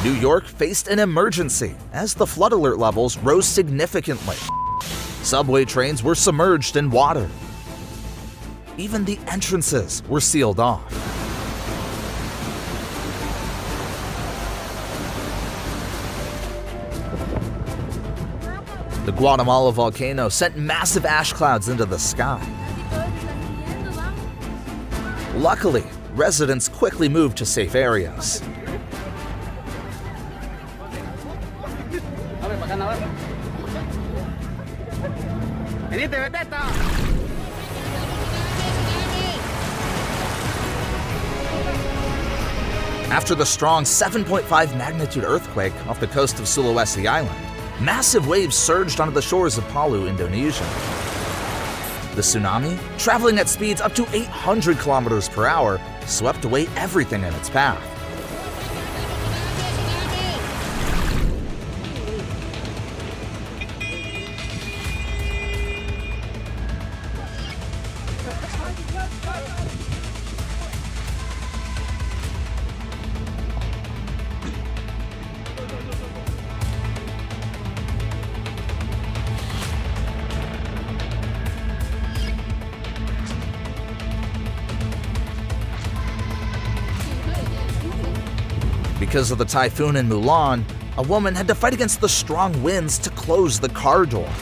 New York faced an emergency as the flood alert levels rose significantly. Subway trains were submerged in water. Even the entrances were sealed off. The Guatemala volcano sent massive ash clouds into the sky. Luckily, residents quickly moved to safe areas. After the strong 7.5 magnitude earthquake off the coast of Sulawesi Island, massive waves surged onto the shores of Palu, Indonesia. The tsunami, traveling at speeds up to 800 kilometers per hour, swept away everything in its path. Because of the typhoon in Mulan, a woman had to fight against the strong winds to close the car door.